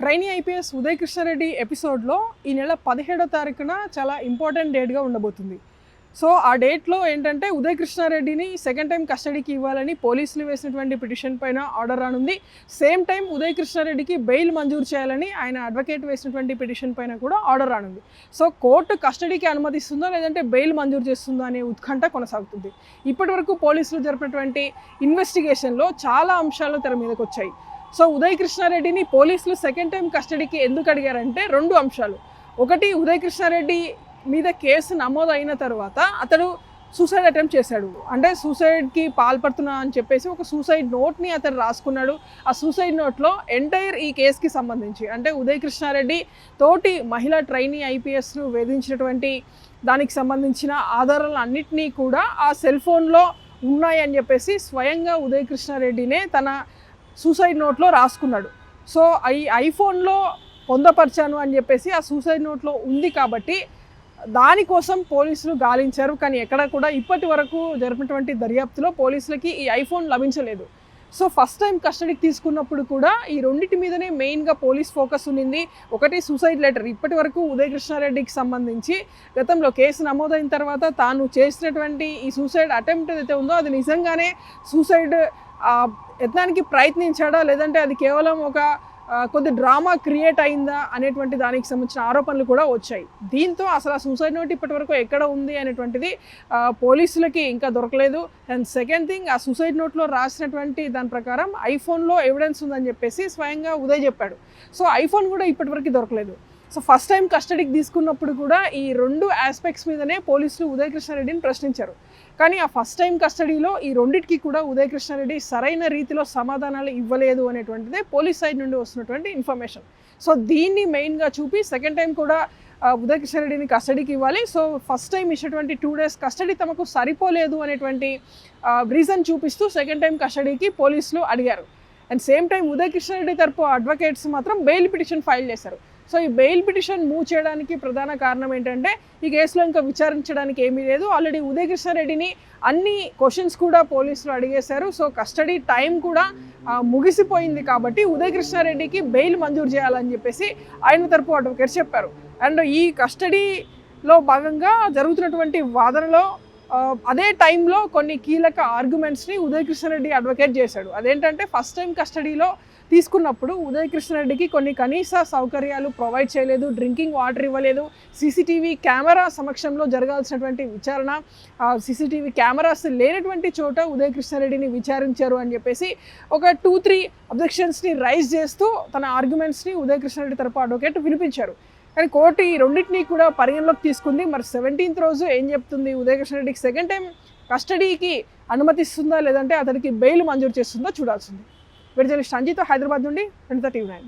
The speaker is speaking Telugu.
ట్రైనీ ఐపీఎస్ ఉదయ్ కృష్ణారెడ్డి ఎపిసోడ్లో ఈ నెల 17వ తారీఖున చాలా ఇంపార్టెంట్ డేట్గా ఉండబోతుంది. సో ఆ డేట్లో ఏంటంటే ఉదయ్ కృష్ణారెడ్డిని సెకండ్ టైం కస్టడీకి ఇవ్వాలని పోలీసులు వేసినటువంటి పిటిషన్ పైన ఆర్డర్ రానుంది. సేమ్ టైం ఉదయ్ కృష్ణారెడ్డికి బెయిల్ మంజూరు చేయాలని ఆయన అడ్వకేట్ వేసినటువంటి పిటిషన్ పైన కూడా ఆర్డర్ రానుంది. సో కోర్టు కస్టడీకి అనుమతిస్తుందా లేదంటే బెయిల్ మంజూరు చేస్తుందా అనే ఉత్కంఠ కొనసాగుతుంది. ఇప్పటివరకు పోలీసులు జరిపినటువంటి ఇన్వెస్టిగేషన్లో చాలా అంశాలు తెర మీదకి వచ్చాయి. సో ఉదయ్ కృష్ణారెడ్డిని పోలీసులు సెకండ్ టైం కస్టడీకి ఎందుకు అడిగారంటే 2 అంశాలు. ఒకటి, ఉదయ్ కృష్ణారెడ్డి మీద కేసు నమోదు అయిన తర్వాత అతడు సూసైడ్ అటెంప్ట్ చేశాడు. అంటే సూసైడ్కి పాల్పడుతున్నా అని చెప్పేసి ఒక సూసైడ్ నోట్ని అతను రాసుకున్నాడు. ఆ సూసైడ్ నోట్లో ఎంటైర్ ఈ కేసుకి సంబంధించి అంటే ఉదయ్ కృష్ణారెడ్డి తోటి మహిళా ట్రైనీ ఐపీఎస్ను వేధించినటువంటి దానికి సంబంధించిన ఆధారాలు అన్నింటినీ కూడా ఆ సెల్ ఫోన్లో ఉన్నాయని చెప్పేసి స్వయంగా ఉదయ్ కృష్ణారెడ్డినే తన సూసైడ్ నోట్లో రాసుకున్నాడు. సో ఐఫోన్లో పొందపరిచాను అని చెప్పేసి ఆ సూసైడ్ నోట్లో ఉంది కాబట్టి దానికోసం పోలీసులు గాలించారు. కానీ ఎక్కడ కూడా ఇప్పటి వరకు జరిపినటువంటి దర్యాప్తులో పోలీసులకి ఈ ఐఫోన్ లభించలేదు. సో ఫస్ట్ టైం కస్టడీకి తీసుకున్నప్పుడు కూడా ఈ రెండింటి మీదనే మెయిన్గా పోలీస్ ఫోకస్ ఉన్నింది. ఒకటి, సూసైడ్ లెటర్. ఇప్పటి వరకు ఉదయ్ కృష్ణారెడ్డికి సంబంధించి గతంలో కేసు నమోదైన తర్వాత తాను చేసినటువంటి ఈ సూసైడ్ అటెంప్ట్ ఏదైతే ఉందో అది నిజంగానే సూసైడ్ యత్నానికి ప్రయత్నించాడా లేదంటే అది కేవలం ఒక కొద్ది డ్రామా క్రియేట్ అయిందా అనేటువంటి దానికి సంబంధించిన ఆరోపణలు కూడా వచ్చాయి. దీంతో అసలు ఆ సూసైడ్ నోట్ ఇప్పటి వరకు ఎక్కడ ఉంది అనేటువంటిది పోలీసులకి ఇంకా దొరకలేదు. అండ్ సెకండ్ థింగ్, ఆ సూసైడ్ నోట్లో రాసినటువంటి దాని ప్రకారం ఐఫోన్లో ఎవిడెన్స్ ఉందని చెప్పేసి స్వయంగా ఉదయ్ చెప్పాడు. సో ఐఫోన్ కూడా ఇప్పటివరకు దొరకలేదు. సో ఫస్ట్ టైం కస్టడీకి తీసుకున్నప్పుడు కూడా ఈ 2 ఆస్పెక్ట్స్ మీదనే పోలీసులు ఉదయ్ కృష్ణారెడ్డిని ప్రశ్నించారు. కానీ ఆ ఫస్ట్ టైం కస్టడీలో ఈ రెండింటికి కూడా ఉదయ్ కృష్ణారెడ్డి సరైన రీతిలో సమాధానాలు ఇవ్వలేదు అనేటువంటిదే పోలీస్ సైడ్ నుండి వస్తున్నటువంటి ఇన్ఫర్మేషన్. సో దీన్ని మెయిన్గా చూపి సెకండ్ టైం కూడా ఉదయ్ కృష్ణారెడ్డిని కస్టడీకి ఇవ్వాలి. సో ఫస్ట్ టైం ఇచ్చినటువంటి 2 days కస్టడీ తమకు సరిపోలేదు అనేటువంటి రీజన్ చూపిస్తూ సెకండ్ టైం కస్టడీకి పోలీసులు అడిగారు. And same time Uday Krishna Reddy తరపు అడ్వకేట్స్ మాత్రం బెయిల్ పిటిషన్ ఫైల్ చేశారు. సో ఈ బెయిల్ పిటిషన్ మూవ్ చేయడానికి ప్రధాన కారణం ఏంటంటే ఈ కేసులో ఇంకా విచారించడానికి ఏమీ లేదు. ఆల్రెడీ ఉదయ్ కృష్ణారెడ్డిని అన్ని క్వశ్చన్స్ కూడా పోలీసులు అడిగేశారు. సో కస్టడీ టైం కూడా ముగిసిపోయింది కాబట్టి ఉదయ్ కృష్ణారెడ్డికి బెయిల్ మంజూరు చేయాలని చెప్పేసి ఆయన తరపు అడ్వకేట్స్ చెప్పారు. అండ్ ఈ కస్టడీలో భాగంగా జరుగుతున్నటువంటి వాదనలో అదే టైంలో కొన్ని కీలక ఆర్గ్యుమెంట్స్ని ఉదయ్ కృష్ణారెడ్డి అడ్వకేట్ చేశాడు. అదేంటంటే ఫస్ట్ టైం కస్టడీలో తీసుకున్నప్పుడు ఉదయ్ కృష్ణారెడ్డికి కొన్ని కనీస సౌకర్యాలు ప్రొవైడ్ చేయలేదు, డ్రింకింగ్ వాటర్ ఇవ్వలేదు, సీసీటీవీ కెమెరా సమక్షంలో జరగాల్సినటువంటి విచారణ సీసీటీవీ కెమెరాస్ లేనటువంటి చోట ఉదయ్ కృష్ణారెడ్డిని విచారించారు అని చెప్పేసి ఒక 2-3 అబ్జెక్షన్స్ని రైజ్ చేస్తూ తన ఆర్గ్యుమెంట్స్ని ఉదయ్ కృష్ణారెడ్డి తరపు అడ్వకేట్ వినిపించారు. కానీ కోర్టు ఈ రెండింటినీ కూడా పరిగణలోకి తీసుకుంది. మరి 17th రోజు ఏం చెప్తుంది? ఉదయ్ కృష్ణారెడ్డికి సెకండ్ టైం కస్టడీకి అనుమతిస్తుందా లేదంటే అతనికి బెయిల్ మంజూరు చేస్తుందా చూడాల్సింది. జర్నలిస్ట్ సంజీతో హైదరాబాద్ నుండి 20 టీవీ 9.